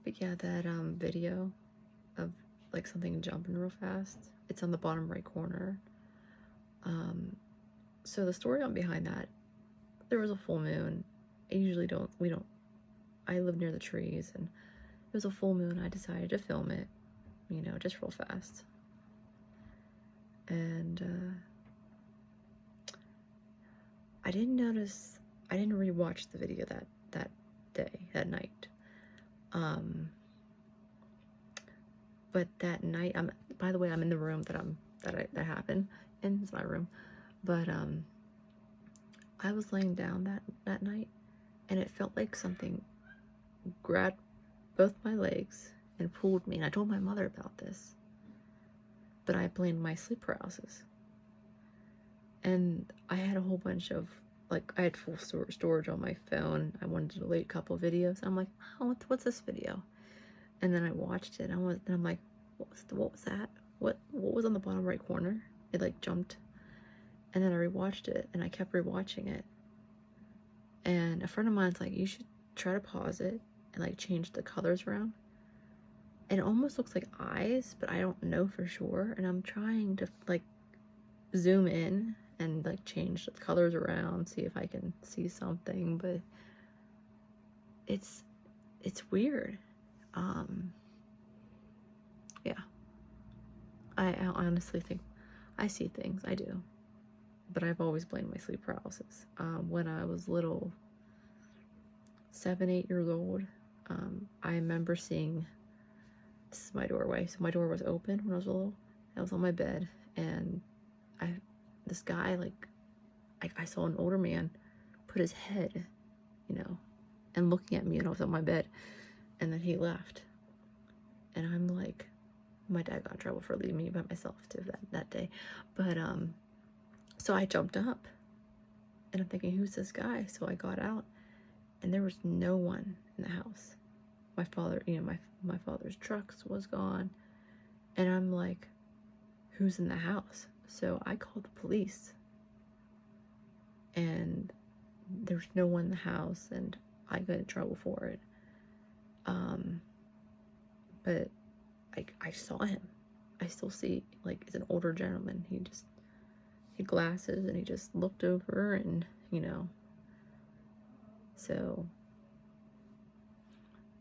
But yeah, that video of like something jumping real fast, it's on the bottom right corner. So the story on behind that, there was a full moon. I live near the trees, and it was a full moon. I decided to film it, you know, just real fast. And I didn't rewatch the video that that night. But that night, by the way, I'm in the room that happened, and it's my room. But I was laying down that night, and it felt like something grabbed both my legs and pulled me. And I told my mother about this, but I blamed my sleep paralysis. And I had a whole bunch of, like, I had full storage on my phone. I wanted to delete a couple of videos. I'm like, oh, what's this video? And then I watched it. And I'm like, what was that? What was on the bottom right corner? It like jumped. And then I rewatched it, and I kept rewatching it. And a friend of mine's like, you should try to pause it and like change the colors around. And it almost looks like eyes, but I don't know for sure. And I'm trying to like zoom in and like change the colors around, see if I can see something, but it's weird. Yeah. I honestly think I see things, I do. But I've always blamed my sleep paralysis. When I was little, 7, 8 years old, I remember seeing, this is my doorway, so my door was open when I was little. I was on my bed, and this guy, like, I saw an older man put his head, you know, and looking at me, and I was on my bed, and then he left. And I'm like, my dad got in trouble for leaving me by myself too that day. But so I jumped up, and I'm thinking, who's this guy? So I got out, and there was no one in the house. My father, you know, my father's trucks was gone, and I'm like, who's in the house? So I called the police, and there's no one in the house, and I got in trouble for it. But I saw him. I still see, like, it's an older gentleman. He had glasses, and he just looked over, and, you know, so,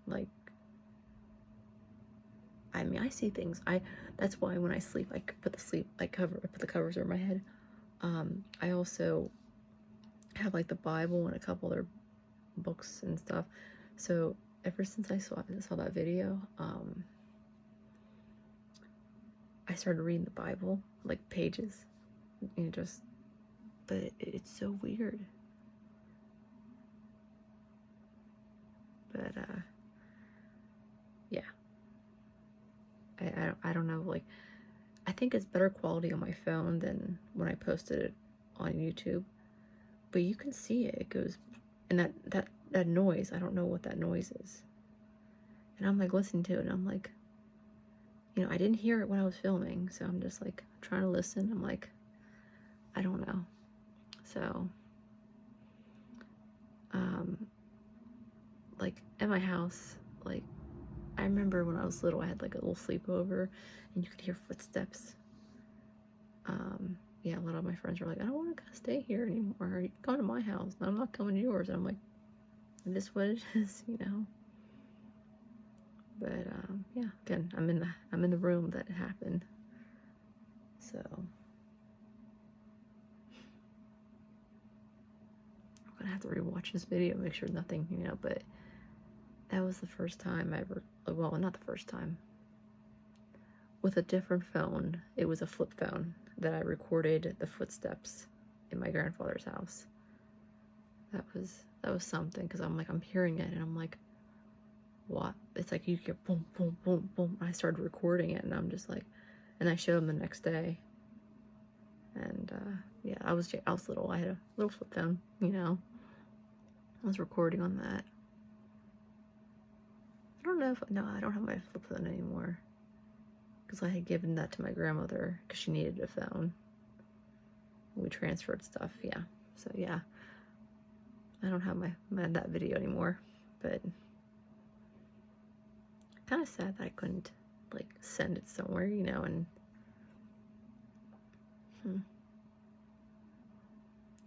like, I mean, I see things. That's why when I sleep, I put I put the covers over my head. I also have, like, the Bible and a couple other books and stuff. So ever since I saw that video, I started reading the Bible, like pages, you know, but it's so weird. But yeah, I don't know, like, I think it's better quality on my phone than when I posted it on YouTube, but you can see it. It goes, and that noise, I don't know what that noise is. And I'm like listening to it, and I'm like, you know, I didn't hear it when I was filming, so I'm just like trying to listen. I'm like, I don't know. So, like, at my house, like, I remember when I was little, I had like a little sleepover, and you could hear footsteps. Yeah, a lot of my friends were like, I don't want to stay here anymore. You can come to my house, and I'm not coming to yours. And I'm like, is this what it is, you know? But yeah, again, I'm in the room that it happened. So I'm gonna have to rewatch this video, make sure nothing, you know. But that was the first time I ever, well, not the first time, with a different phone. It was a flip phone that I recorded the footsteps in my grandfather's house. That was something, because I'm like, I'm hearing it, and I'm like, what? It's like you get boom, boom, boom, boom. I started recording it, and I'm just like, and I showed him the next day. And yeah, I was little. I had a little flip phone, you know. I was recording on that. I don't know no, I don't have my flip phone anymore, because I had given that to my grandmother because she needed a phone. We transferred stuff, yeah. So yeah, I don't have that video anymore, but kind of sad that I couldn't like send it somewhere, you know, and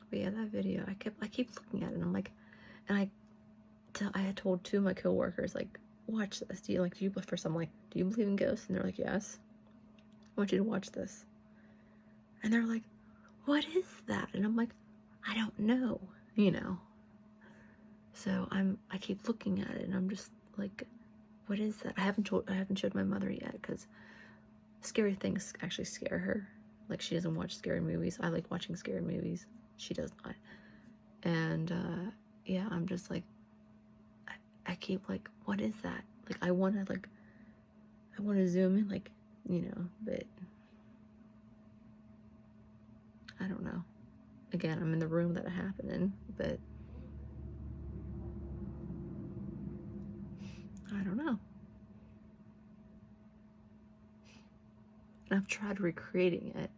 but yeah, that video, I keep looking at it and I'm like, and I had told two of my coworkers, like, watch this. Do you first I'm like, do you believe in ghosts? And they're like, yes. I want you to watch this. And they're like, what is that? And I'm like, I don't know, you know. So I keep looking at it and I'm just like, what is that? I haven't showed my mother yet because scary things actually scare her. Like, she doesn't watch scary movies. I like watching scary movies. She does not. And yeah, I'm just like, I keep like, what is that? Like, I want to zoom in, like, you know, but I don't know. Again, I'm in the room that it happened in, but I don't know. And I've tried recreating it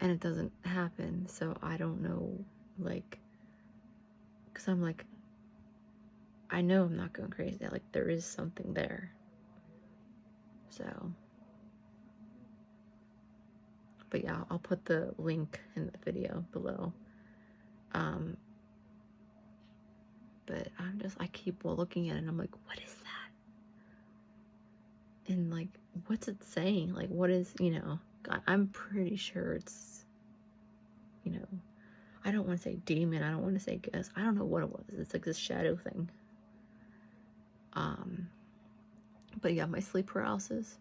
and it doesn't happen, so I don't know, like, because I'm like, I know I'm not going crazy. Like, there is something there. So, but yeah, I'll put the link in the video below. But I keep looking at it and I'm like, what is that? And like, what's it saying? Like, what is, you know, God, I'm pretty sure it's, you know, I don't want to say demon. I don't want to say ghost. I don't know what it was. It's like this shadow thing. But yeah, my sleep paralysis,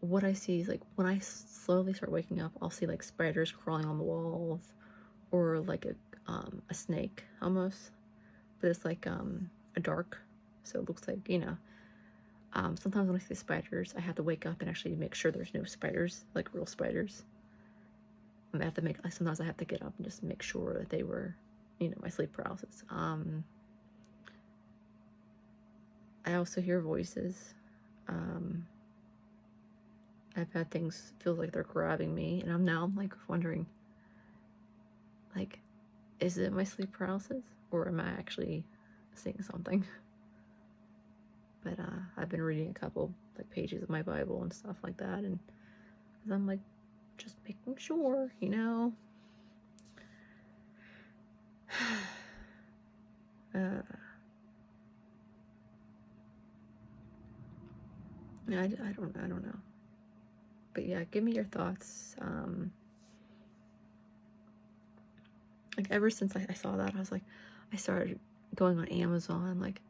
what I see is like when I slowly start waking up, I'll see like spiders crawling on the walls or like a snake almost, but it's like a dark, so it looks like, you know, sometimes when I see spiders, I have to wake up and actually make sure there's no spiders, like real spiders. I have to sometimes I have to get up and just make sure that they were, you know, my sleep paralysis. I also hear voices. I've had things feel like they're grabbing me, and I'm like wondering, like, is it my sleep paralysis or am I actually seeing something? But I've been reading a couple like pages of my Bible and stuff like that, and I'm like, just making sure, you know. I don't know. But yeah, give me your thoughts. Like, ever since I saw that, I was like, I started going on Amazon, like,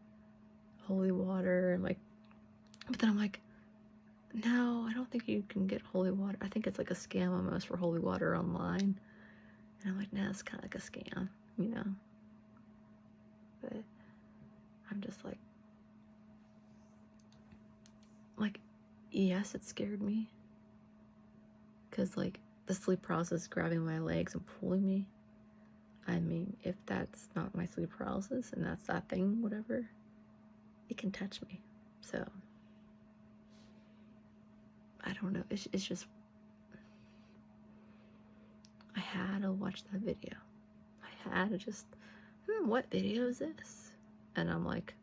holy water, and like, but then I'm like, no, I don't think you can get holy water. I think it's like a scam almost for holy water online. And I'm like, nah, it's kind of like a scam, you know. But I'm just like, yes, it scared me. Because, like, the sleep paralysis grabbing my legs and pulling me. I mean, if that's not my sleep paralysis and that's that thing, whatever, it can touch me. So, I don't know. It's just, I had to watch that video. I had to just, what video is this? And I'm like,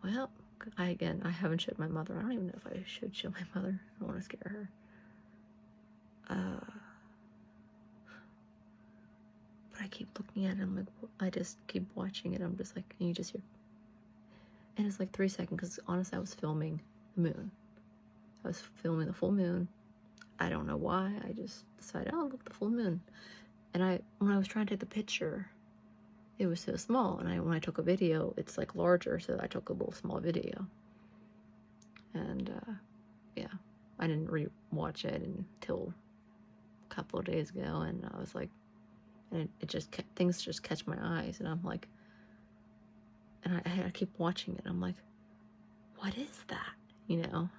well, I haven't showed my mother. I don't even know if I should show my mother. I don't want to scare her. But I keep looking at it. I'm like, I just keep watching it. I'm just like, and you just hear, and it's like 3 seconds because honestly, I was filming the moon. I was filming the full moon. I don't know why. I just decided, oh, look, the full moon. And when I was trying to take the picture, it was so small. And when I took a video, it's like larger. So I took a little small video. And yeah, I didn't re-watch it until a couple of days ago. And I was like, and it just things just catch my eyes. And I'm like, and I keep watching it. I'm like, what is that? You know?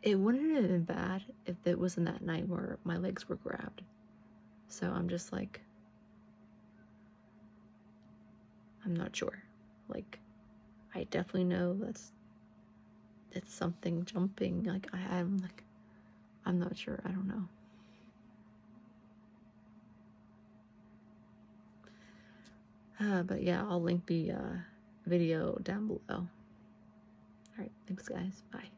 It wouldn't have been bad if it wasn't that night where my legs were grabbed. So I'm just like, I'm not sure. Like, I definitely know it's something jumping. Like, I'm like, I'm not sure. I don't know. But yeah, I'll link the video down below. All right, thanks guys. Bye.